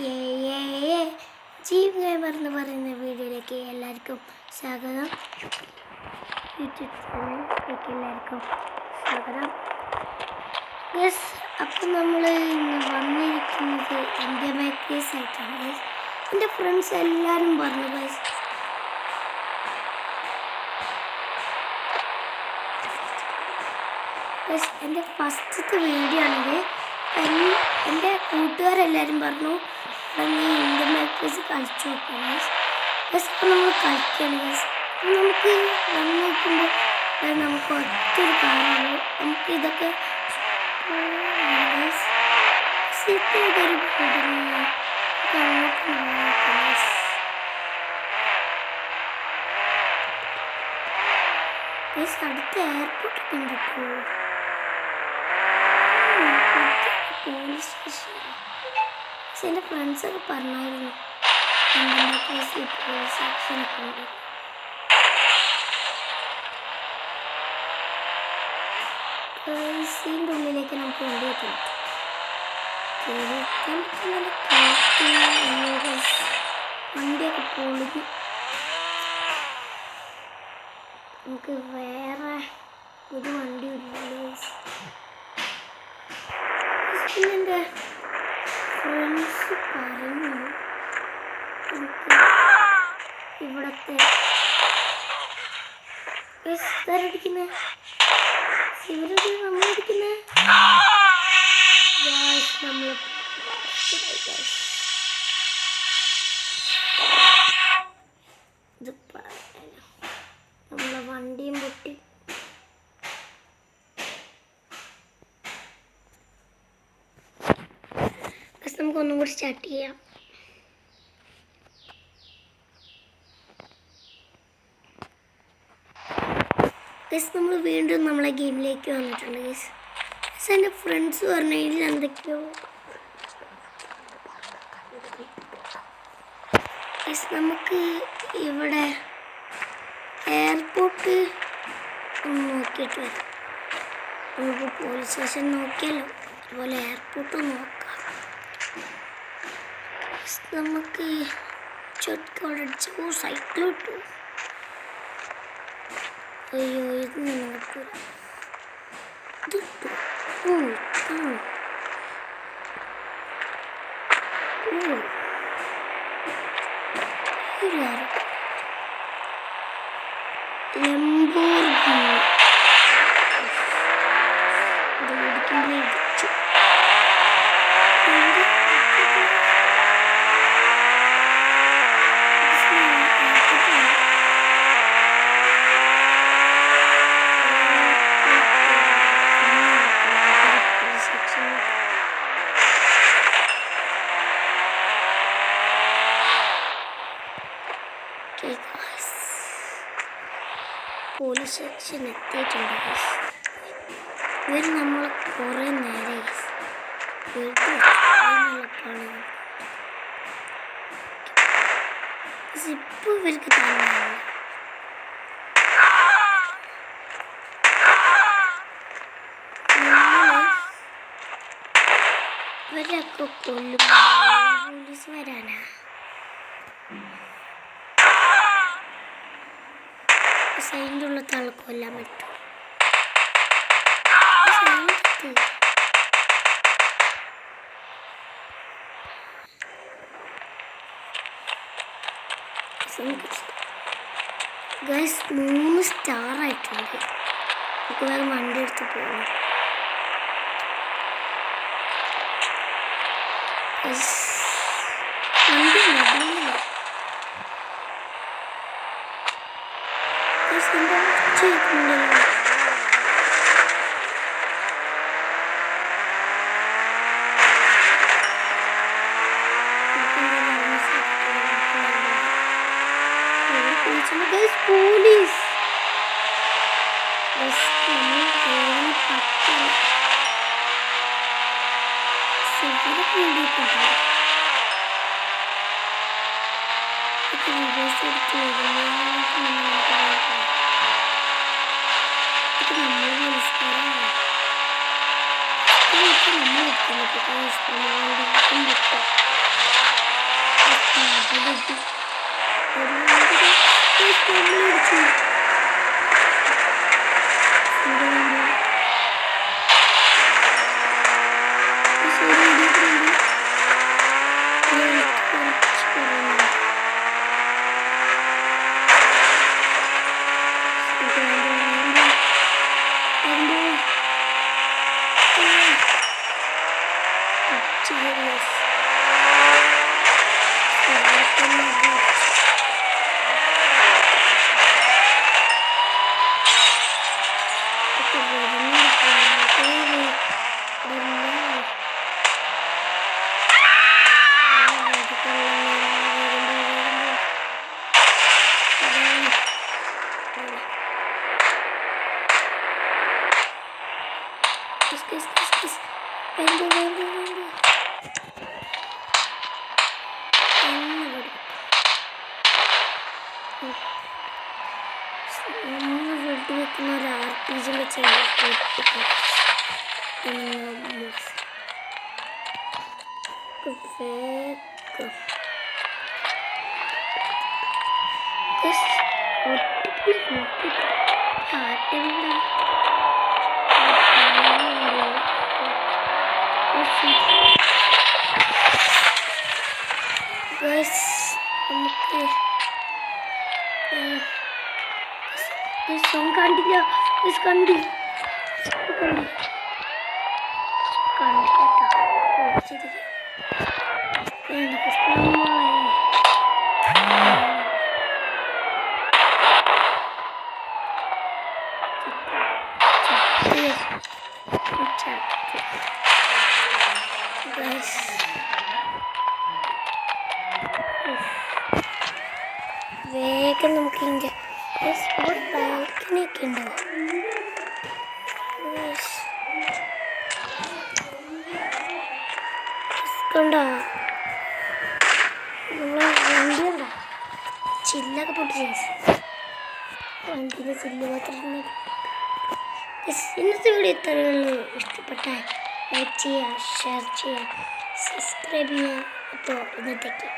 ഏ ജീവ് ഗെയിമർ എന്ന് പറയുന്ന വീഡിയോയിലേക്ക് എല്ലാവർക്കും സ്വാഗതം. യൂട്യൂബ് ചാനലിലേക്ക് എല്ലാവർക്കും സ്വാഗതം. ഗസ്, അപ്പം നമ്മൾ ഇന്ന് വന്നിരിക്കുന്നത് ഇന്ത്യ മാക്കേഴ്സ് ആയിട്ടാണ് ഗസ്. എൻ്റെ ഫ്രണ്ട്സ് എല്ലാവരും പറഞ്ഞു ഗസ് എൻ്റെ ഫസ്റ്റത്തെ വീഡിയോ ആണിത്. എൻ്റെ കൂട്ടുകാരെല്ലാവരും പറഞ്ഞു നീ ഇന്ത്യ മാക്കേഴ്സ് കളിച്ചു നോക്കാം ഗസ്. അപ്പോൾ നമ്മൾ കളിക്കുകയാണ് ഗസ്. അപ്പം നമുക്ക് വന്ന് നോക്കുമ്പോൾ നമുക്ക് ഒറ്റൊരു കാര്യമുള്ളൂ. നമുക്ക് ഇതൊക്കെ അടുത്ത എയർപോർട്ടൊക്കെ ഉണ്ടോ? Police station. എൻ്റെ ഫ്രണ്ട്സൊക്കെ പറഞ്ഞായിരുന്നു പോലീസ് സ്റ്റേഷനൊക്കെ ഉണ്ട്. ഇതിൻ്റെ ഉള്ളിലേക്ക് നമുക്ക് വണ്ടി എത്താം. വണ്ടിയൊക്കെ പൊളിഞ്ഞു. നമുക്ക് വേറെ ഒരു വണ്ടി ഇല്ലല്ലോ. എൻ്റെ ഫ്രണ്ട്സ് പറഞ്ഞു നമുക്ക് ഇവിടത്തെ അടിക്കുന്നത് ഇവരൊക്കെ നമ്മളടിക്കുന്നത് നമ്മൾ ഇത് പറയാനോ നമ്മളെ വണ്ടിയും പൊട്ടി. നമുക്കൊന്നും കൂടി സ്റ്റാർട്ട് ചെയ്യാം. ഗസ്, നമ്മൾ വീണ്ടും നമ്മളെ ഗെയിമിലേക്ക് വന്നിട്ടുണ്ട് ഗസ്. ഗസ്, എൻ്റെ ഫ്രണ്ട്സ് പറഞ്ഞു ഇതിൽ എന്തൊക്കെയോ ഗസ്. നമുക്ക് ഇവിടെ എയർപോർട്ട് ഒന്ന് നോക്കിയിട്ട് വരാം. നമുക്ക് പോലീസ് സ്റ്റേഷൻ നോക്കിയാലോ, അതുപോലെ എയർപോർട്ട് നോക്കാം. നമുക്ക് ചൊറ്റോടടിച്ച് സൈക്കിൾ കിട്ടു. അയ്യോ, ഇത് നടക്കൂല. ഇത് പോലീസ് സെക്ഷൻ എത്തിയിട്ടുണ്ട്. ഇവർ നമ്മളെ കുറേ നേരെ ഇപ്പോൾ ഇവർക്ക് തന്നെ ഇവരൊക്കെ കൊല്ലും. പോലീസ് വരാനാ സൈൻ്റെ ഉള്ളത്തെ ആൾ കൊല്ലാൻ പറ്റും. ഗൈസ് 3 സ്റ്റാർ ആയിട്ടുണ്ട്. നമുക്ക് വേറെ വണ്ടി എടുത്ത് പോകണം. വണ്ടി പോലീസ് നമ്മൾ വെക്കുന്ന ഒരു RPG വെച്ച് നമുക്ക് സോങ് കണ്ടില്ല കണ്ടില്ല വേഗം നമുക്ക് ഇങ്ങനെ ബാൽക്കണിയൊക്കെ ഉണ്ടോ കണ്ടോ നമ്മളെ വണ്ടി കണ്ടോ ചില്ലൊക്കെ പൊട്ടി വണ്ടിയുടെ ചില്ല് മാത്രം ഇന്നത്തെ വീഡിയോ ഇത്രയുള്ളൂ. ഇഷ്ടപ്പെട്ടാൽ ലൈക്ക് ചെയ്യുക, ഷെയർ ചെയ്യുക, സബ്സ്ക്രൈബ് ചെയ്യുക. അപ്പോൾ ഇന്നത്തേക്ക്